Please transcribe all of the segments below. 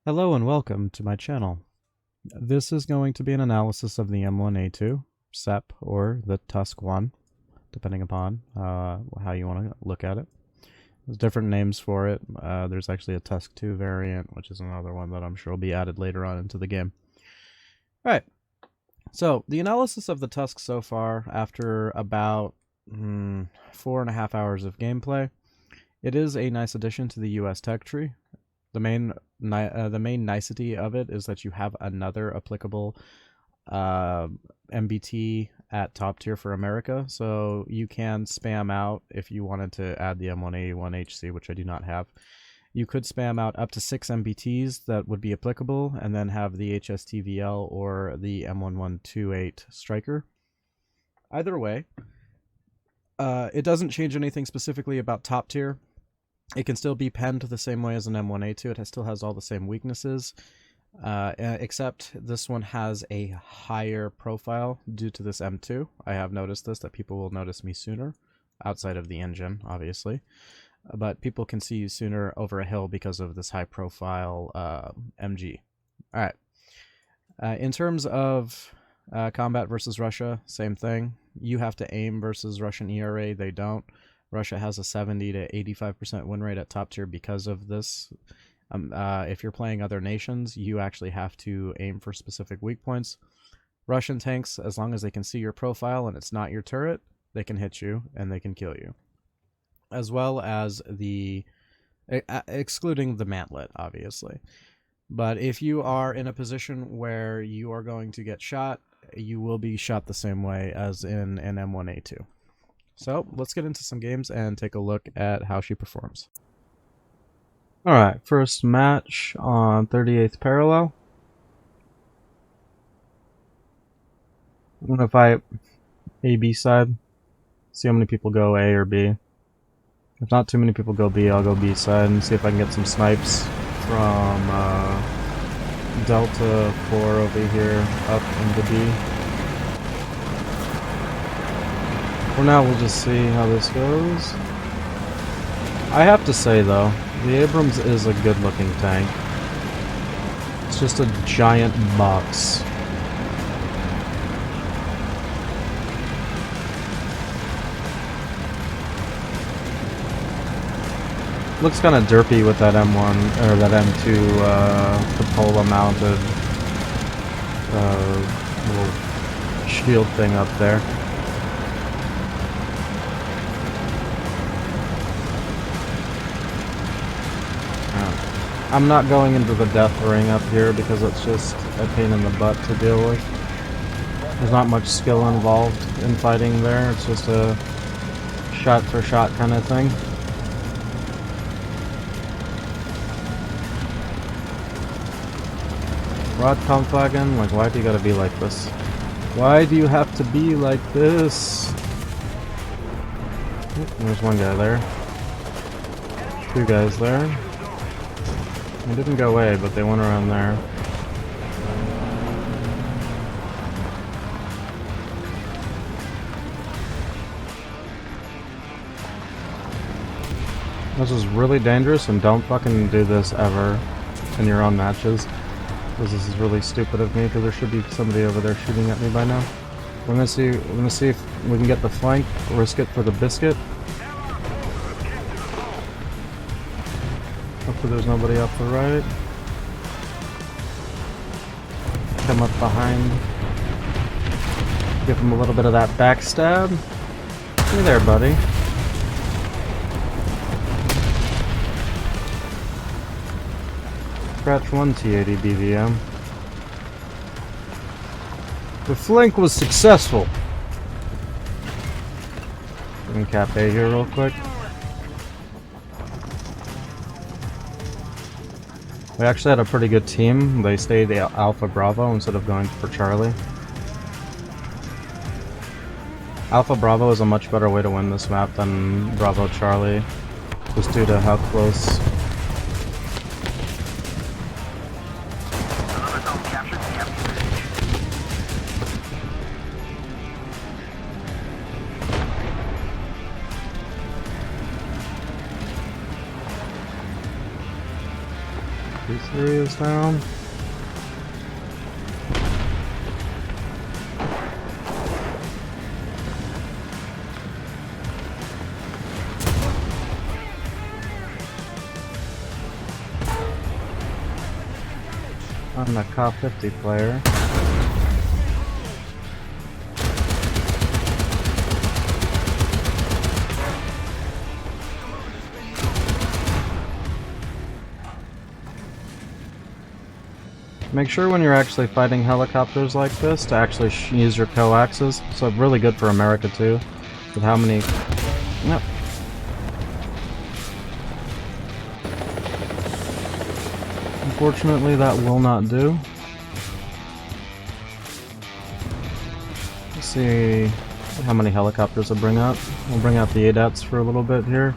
Hello and welcome to my channel. This is going to be an analysis of the M1A2 Sep or the Tusk 1, depending upon how you want to look at it. There's different names for it. There's actually a Tusk 2 variant, which is another one that I'm sure will be added later on into the game. Alright, so the analysis of the Tusk so far, after about 4.5 hours of gameplay, it is a nice addition to the US tech tree. The main nicety of it is that you have another applicable MBT at top tier for America, so you can spam out if you wanted to add the M1A1HC, which I do not have. You could spam out up to 6 MBTs that would be applicable, and then have the HSTVL or the M1128 Striker. Either way, it doesn't change anything specifically about top tier. It can still be penned the same way as an M1A2. It still has all the same weaknesses, except this one has a higher profile due to this M2. I have noticed this, that people will notice me sooner, outside of the engine, obviously. But people can see you sooner over a hill because of this high profile MG. Alright. In terms of combat versus Russia, same thing. You have to aim versus Russian ERA, they don't. Russia has a 70 to 85% win rate at top tier because of this. If you're playing other nations, you actually have to aim for specific weak points. Russian tanks, as long as they can see your profile and it's not your turret, they can hit you and they can kill you. As well as the... excluding the mantlet, obviously. But if you are in a position where you are going to get shot, you will be shot the same way as in an M1A2. So, let's get into some games and take a look at how she performs. Alright, first match on 38th parallel. I'm going to fight A-B side. See how many people go A or B. If not too many people go B, I'll go B side and see if I can get some snipes from Delta 4 over here up into B. For now, we'll just see how this goes. I have to say, though, the Abrams is a good-looking tank. It's just a giant box. Looks kind of derpy with that M1 or that M2 cupola-mounted little shield thing up there. I'm not going into the death ring up here because it's just a pain in the butt to deal with. There's not much skill involved in fighting there, it's just a shot for shot kind of thing. Rod Kampfwagen, like, why do you gotta be like this? Why do you have to be like this? There's one guy there. Two guys there. They didn't go away, but they went around there. This is really dangerous, and don't fucking do this ever in your own matches. Because this is really stupid of me, because there should be somebody over there shooting at me by now. We're gonna see if we can get the flank, risk it for the biscuit. Hopefully there's nobody off the right. Come up behind. Give him a little bit of that backstab. Hey there, buddy. Scratch 1 T80 BVM. The flank was successful. We can cap A here real quick. We actually had a pretty good team. They stayed Alpha Bravo instead of going for Charlie. Alpha Bravo is a much better way to win this map than Bravo Charlie, just due to how close. P3 is down. I'm a Cop 50 player. Make sure when you're actually fighting helicopters like this to actually use your coaxes. So really good for America too. With how many... Yep. Unfortunately, that will not do. Let's see how many helicopters will bring up. We'll bring out the ADATs for a little bit here.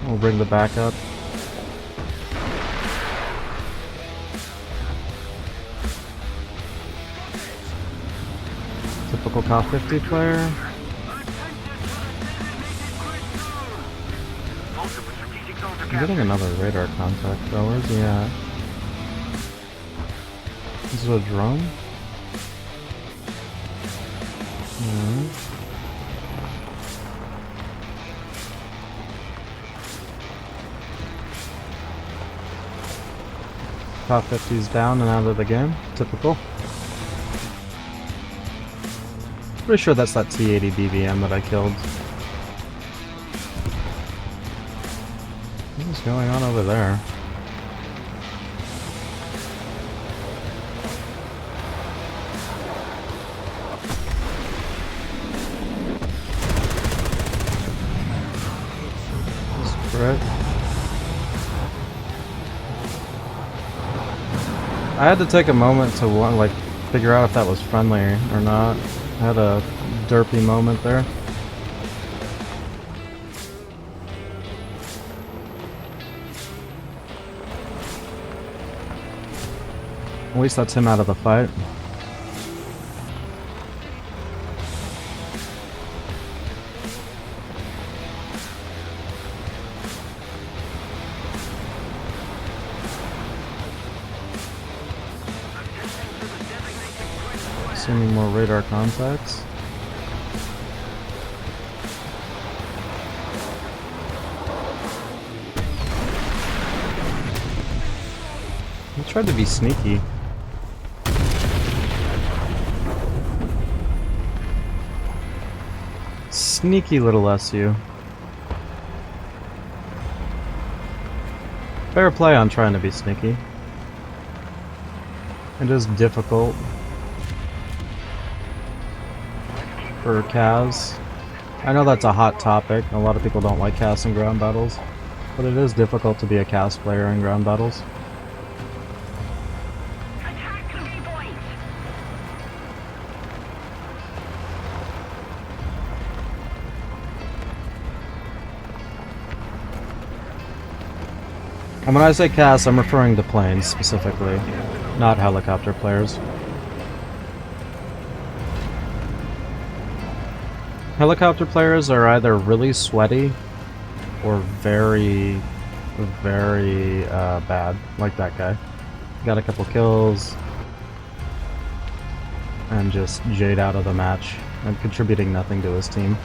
We'll bring the backup. Typical Cop 50 player. I'm getting another radar contact though. Where's he at? Is it a drone? No. Top 50's down and out of the game. Typical. Pretty sure that's that T-80 BVM that I killed. What's going on over there? Right. I had to take a moment to like figure out if that was friendly or not. I had a derpy moment there. At least that's him out of the fight. Assuming more radar contacts. He tried to be sneaky. Sneaky little SU. Fair play on trying to be sneaky. It is difficult for CAS. I know that's a hot topic. A lot of people don't like CAS in ground battles, but it is difficult to be a CAS player in ground battles. And when I say CAS, I'm referring to planes specifically, not helicopter players. Helicopter players are either really sweaty or very, very bad, like that guy. Got a couple kills and just jade out of the match and contributing nothing to his team.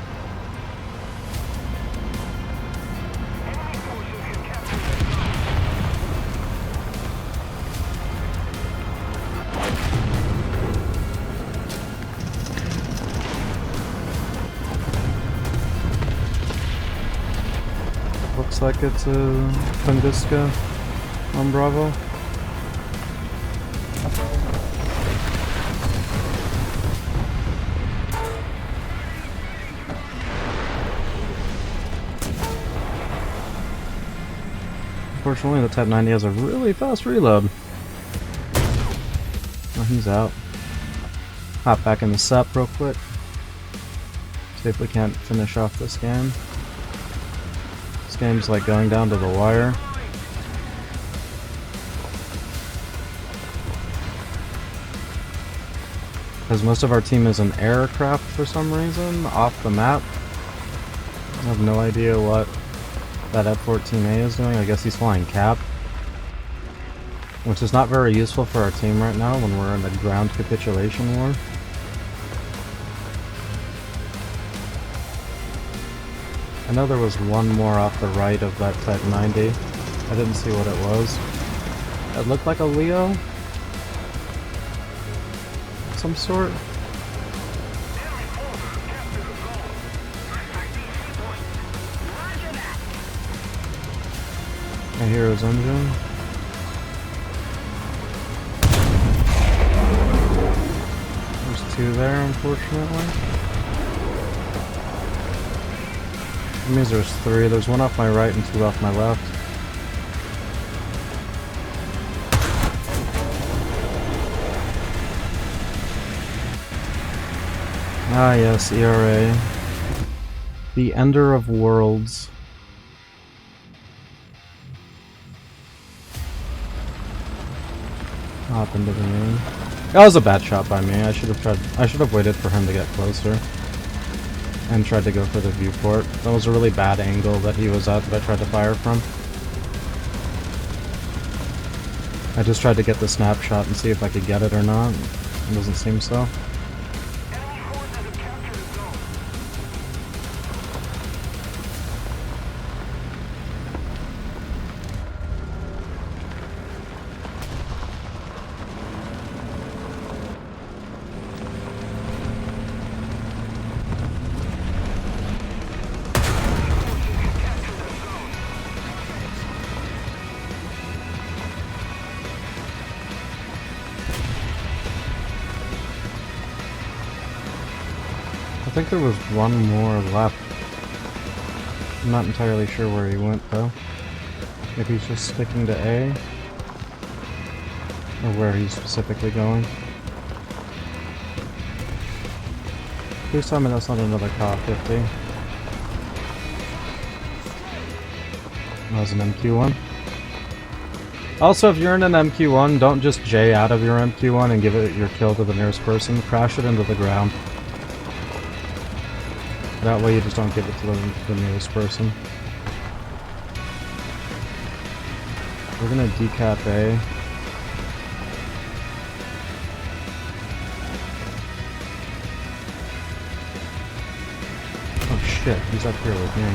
Looks like it's a Tunguska on Bravo. Unfortunately, the Type 90 has a really fast reload. Oh, he's out. Hop back in the Sep real quick. See if we can't finish off this game. This game's like going down to the wire. Because most of our team is an aircraft for some reason, off the map. I have no idea what that F-14A is doing. I guess he's flying cap. which is not very useful for our team right now when we're in a ground capitulation war. I know there was one more off the right of that Type 90. I didn't see what it was. It looked like a Leo? Of some sort? I hear his engine. There's two there, unfortunately. That means there's three. There's one off my right and two off my left. Ah yes, ERA. The Ender of Worlds. Hop into the moon. That was a bad shot by me. I should have waited for him to get closer. And tried to go for the viewport. That was a really bad angle that he was at that I tried to fire from. I just tried to get the snapshot and see if I could get it or not. It doesn't seem so. I think there was one more left. I'm not entirely sure where he went though. If he's just sticking to A, or where he's specifically going. Please tell me that's not another Ka 50. That was an MQ1. Also, if you're in an MQ1, don't just J out of your MQ1 and give it your kill to the nearest person. Crash it into the ground. That way you just don't give it to the nearest person. We're gonna decap A. Oh shit, he's up here with me.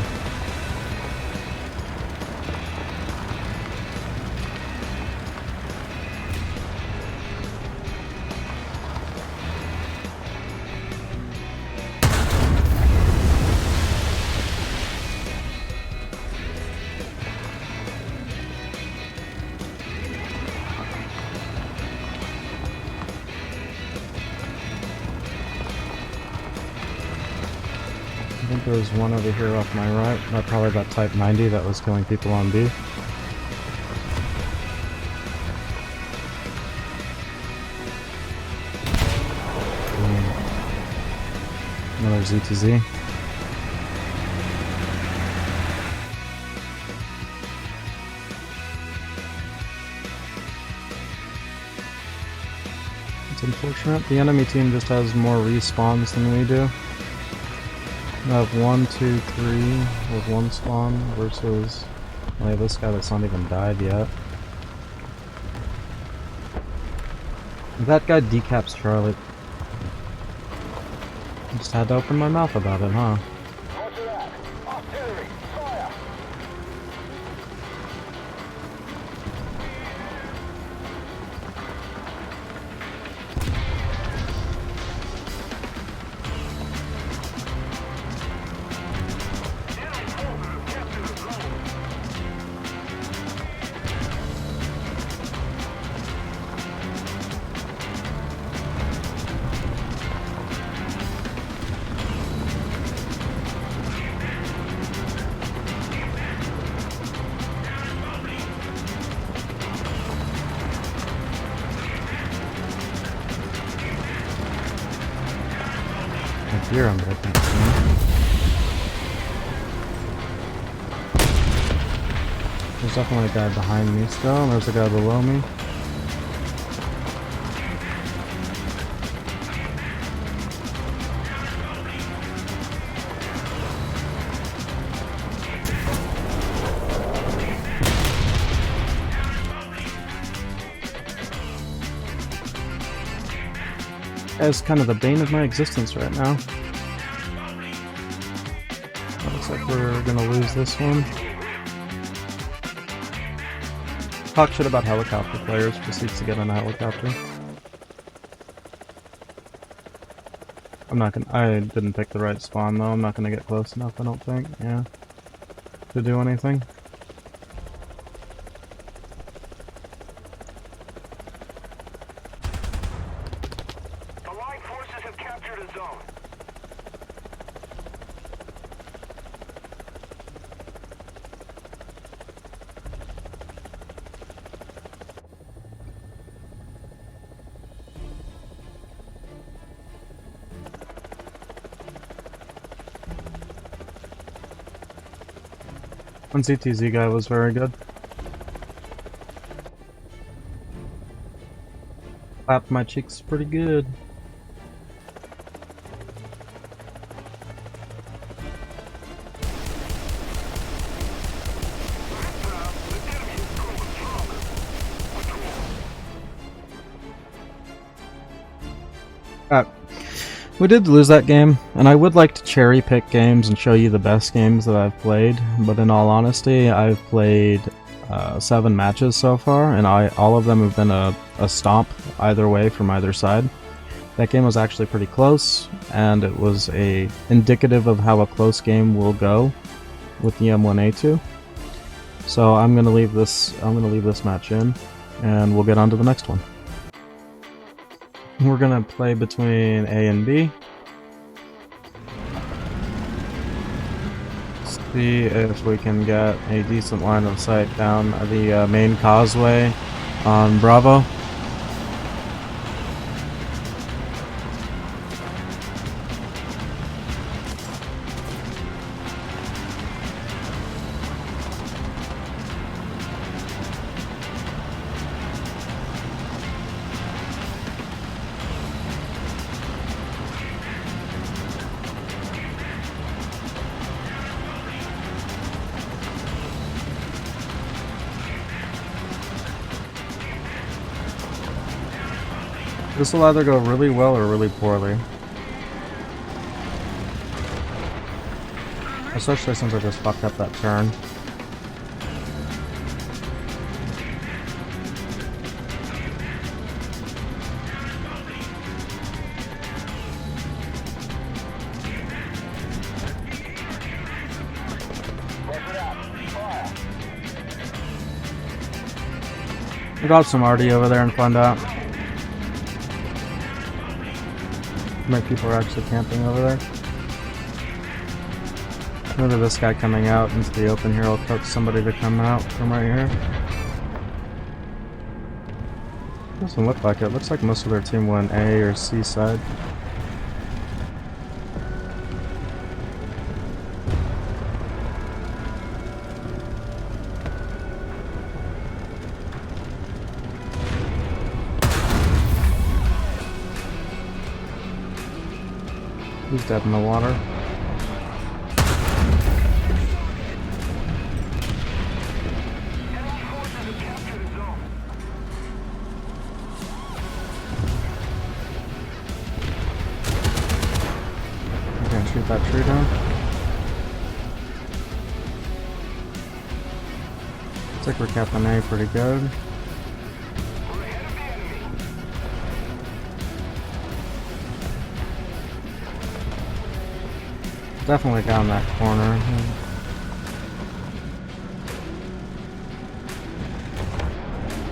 I think there was one over here off my right. Probably that Type 90 that was killing people on B. Another Z2Z. It's unfortunate. The enemy team just has more respawns than we do. I have 1, 2, 3 with one spawn versus like this guy that's not even died yet. That guy decaps Charlie. Just had to open my mouth about it, huh? Here I'm looking. There's definitely a guy behind me still, and there's a guy below me. That's kind of the bane of my existence right now. Looks like we're gonna lose this one. Talk shit about helicopter players, proceeds to get on a helicopter. I'm not gonna. I didn't pick the right spawn though. I'm not gonna get close enough, I don't think. Yeah. To do anything. The Allied forces have captured a zone. One CTZ guy was very good. Clapped my cheeks pretty good. We did lose that game, and I would like to cherry pick games and show you the best games that I've played, but in all honesty, I've played 7 matches so far, and all of them have been a stomp either way from either side. That game was actually pretty close, and it was indicative of how a close game will go with the M1A2. So I'm gonna leave this match in, and we'll get on to the next one. We're gonna play between A and B. See if we can get a decent line of sight down the main causeway on Bravo. This will either go really well or really poorly. Especially since I just fucked up that turn. I got some RD over there and found out. How many people are actually camping over there? Look at this guy coming out into the open here. I'll coax somebody to come out from right here. Doesn't look like it. Looks like most of their team went A or C side. He's dead in the water. I'm gonna shoot that tree down. Looks like we're capping A pretty good. Definitely down that corner.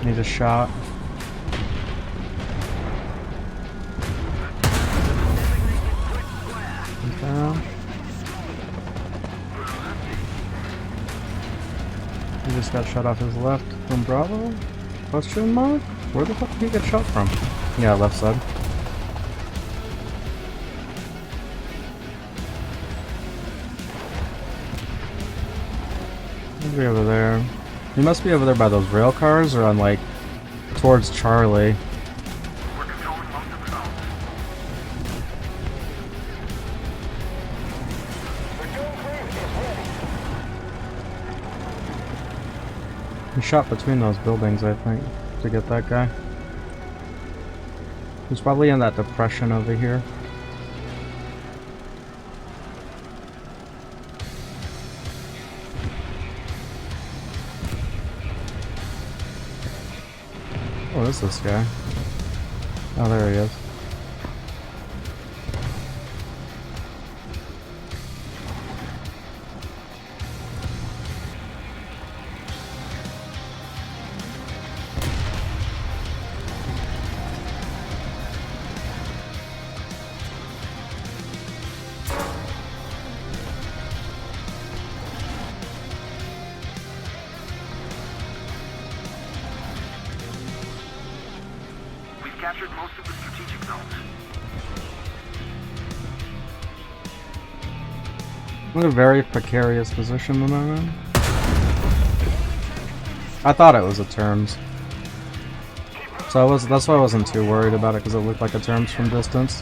Need a shot. Okay. He just got shot off his left from Bravo? Question mark? Where the fuck did he get shot from? Yeah, left side. He'd be over there. He must be over there by those rail cars or on like towards Charlie. He shot between those buildings, I think, to get that guy. He's probably in that depression over here. What is this guy? Oh, there he is. We've captured most of the strategic zones. I'm in a very precarious position at the moment. I thought it was a terms. So that's why I wasn't too worried about it, because it looked like a terms from distance.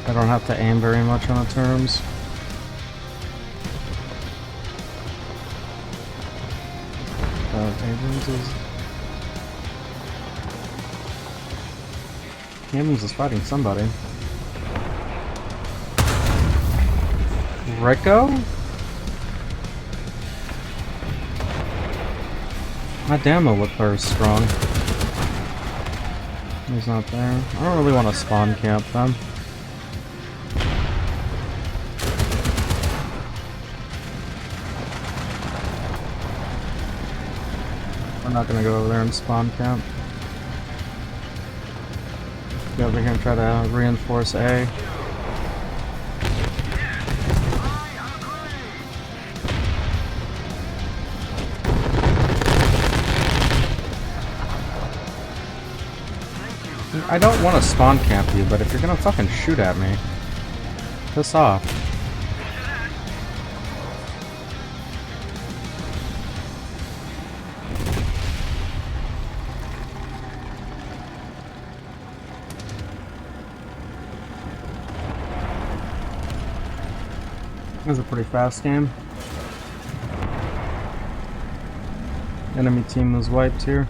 I don't have to aim very much on the terms. Abrams is fighting somebody. Rico? My Damo looked very strong. He's not there. I don't really want to spawn camp them. We're not gonna go over there and spawn camp. Go over here and try to reinforce A. I don't want to spawn camp you, but if you're gonna fucking shoot at me, piss off. This is a pretty fast game. Enemy team was wiped here.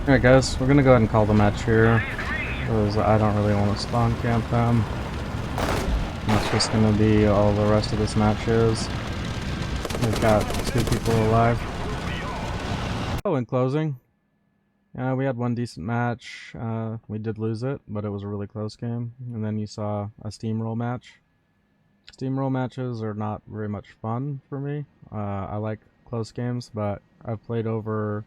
Alright guys, we're gonna go ahead and call the match here, because I don't really want to spawn camp them. That's just gonna be all the rest of this match is. We've got 2 people alive. Oh, in closing, we had one decent match. We did lose it, but it was a really close game. And then you saw a steamroll match. Steamroll matches are not very much fun for me. I like close games, but I've played over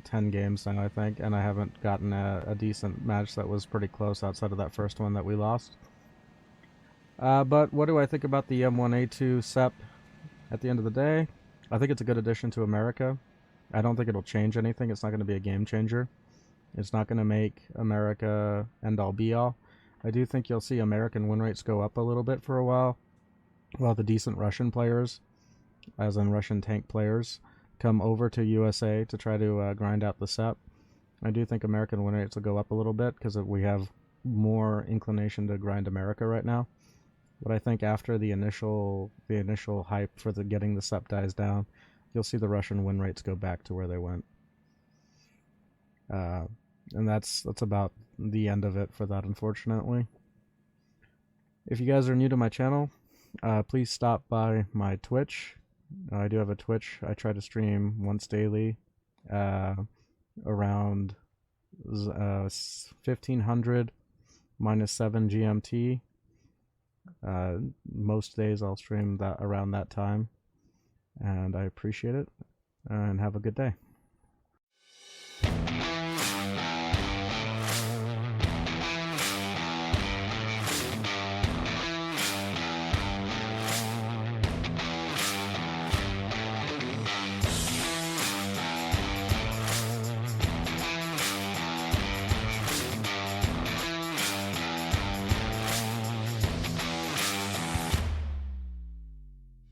10 games now, I think, and I haven't gotten a decent match that was pretty close outside of that first one that we lost. But what do I think about the M1A2 Sep at the end of the day? I think it's a good addition to America. I don't think it'll change anything. It's not going to be a game changer. It's not going to make America end-all be-all. I do think you'll see American win rates go up a little bit for a while the decent Russian players, as in Russian tank players, come over to USA to try to grind out the Sep. I do think American win rates will go up a little bit because we have more inclination to grind America right now. But I think after the initial hype for getting the Sep dies down, you'll see the Russian win rates go back to where they went. And that's about the end of it for that, unfortunately. If you guys are new to my channel, please stop by my Twitch. I do have a Twitch. I try to stream once daily, around 1500 minus 7 GMT. Most days I'll stream that around that time, and I appreciate it, and have a good day.